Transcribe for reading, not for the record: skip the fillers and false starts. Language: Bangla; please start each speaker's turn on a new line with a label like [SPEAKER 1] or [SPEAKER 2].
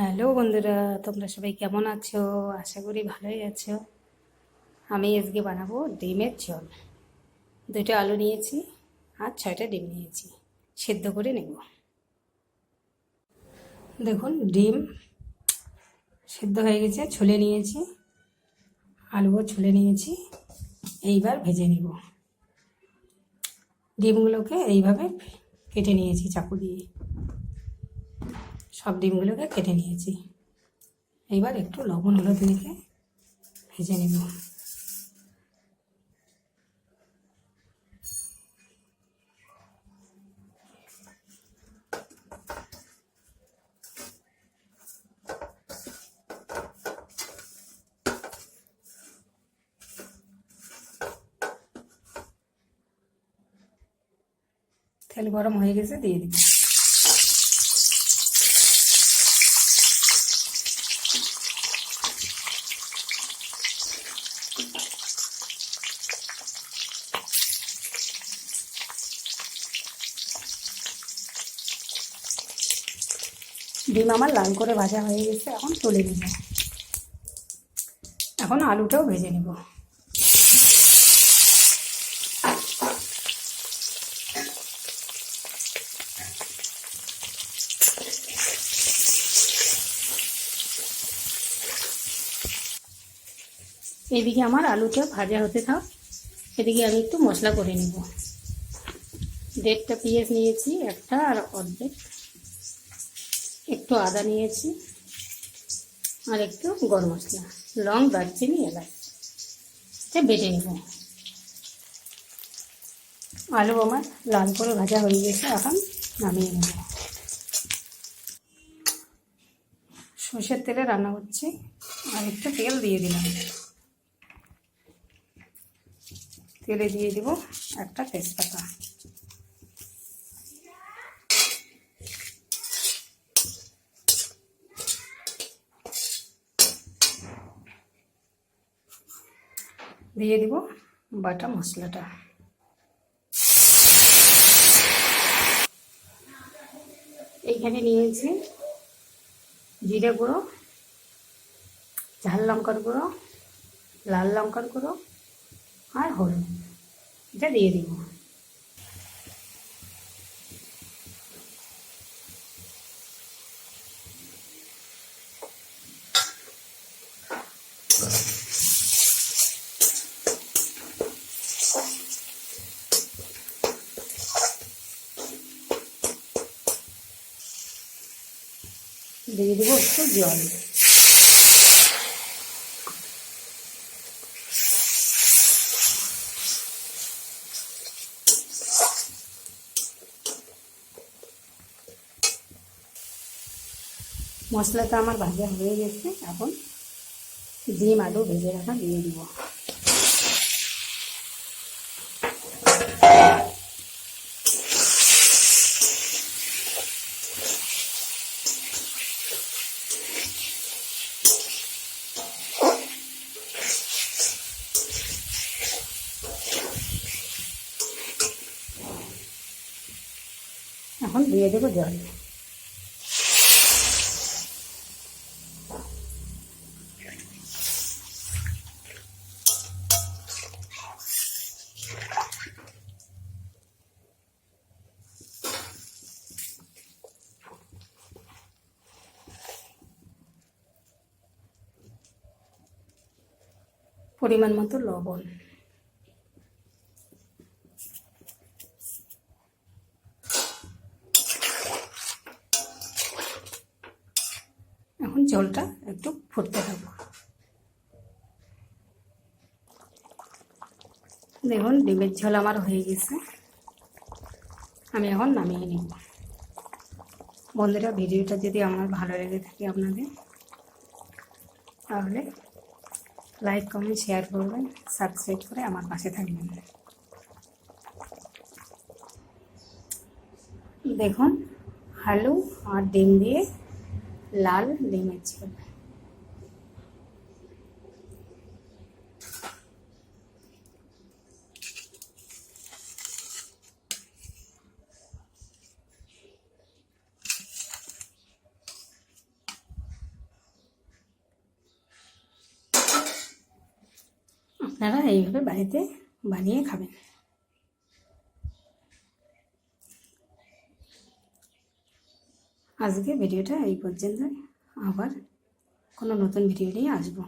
[SPEAKER 1] হ্যালো বন্ধুরা, তোমরা সবাই কেমন আছো? আশা করি ভালোই আছো। আমি আজকে বানাবো ডিমের ঝোল। দুটো আলু নিয়েছি আর 6টা ডিম নিয়েছি, সেদ্ধ করে নেব। দেখুন, ডিম সেদ্ধ হয়ে গেছে, ছুলে নিয়েছি, আলুও ছুলে নিয়েছি। এইবার ভেজে নেব। ডিমগুলোকে এইভাবে কেটে নিয়েছি চাকু দিয়ে, সব ডিমগুলোকে কেটে নিয়েছি। এইবার একটু লবণ হলুদ মেখে ভেজে নেব। তেল গরম হয়ে গেছে, দিয়ে দিব। ডিম আমার লাল করে ভাজা হয়ে গেছে, এখন তুলে নেব। এখন আলুটাও ভেজে নেব। এদিকে আমার আলুটা ভাজা হতে থাক, এদিকে আমি একটু মশলা করে নেব। 1.5টা পেঁয়াজ নিয়েছি, একটা আর অর্ধেক, একটু আদা নিয়েছি, আর একটু গরম মশলা, লং, দারচিনি, এলাচ বেটে নেব। আলু আমার লাল করে ভাজা হয়ে গেছে, এখন নামিয়ে নেব। সর্ষের তেলে রান্না করছি, আর একটু তেল দিয়ে দিলাম। তেলে দিয়ে দিব একটা তেজপাতা, দিয়ে দিব বাটা মশলাটা। এইখানে নিয়েছি জিরে গুঁড়ো, ঝাল লঙ্কার গুঁড়ো, লাল লঙ্কার গুঁড়ো আর হলুদ। এটা দিয়ে দিব। দিয়ে দেবো একটু জল। মশলাটা আমার ভাজা হয়ে গেছে, এখন ডিম আলু ভেজে রাখা দিয়ে দিব। এখন দিয়ে দেবো জল। পরিমাণ মতো লবণ। এখন জলটা একটু ফুটতে থাকবো। দেখুন, ডিমের ঝোল আমার হয়ে গেছে, আমি এখন নামিয়ে নিব। বন্ধুরা, ভিডিওটা যদি আমার ভালো লেগে থাকে আপনাদের, তাহলে লাইক, কমেন্ট, শেয়ার করবেন, সাবস্ক্রাইব করে আমার পাশে থাকবেন। দেখুন, আলু আর ডিম দিয়ে লাল ডিমের ঝোল। আপনারা এইভাবে বাড়িতে বানিয়ে খাবেন। আজকে ভিডিওটা এই পর্যন্ত, আবার কোনো নতুন ভিডিও নিয়ে আসবো।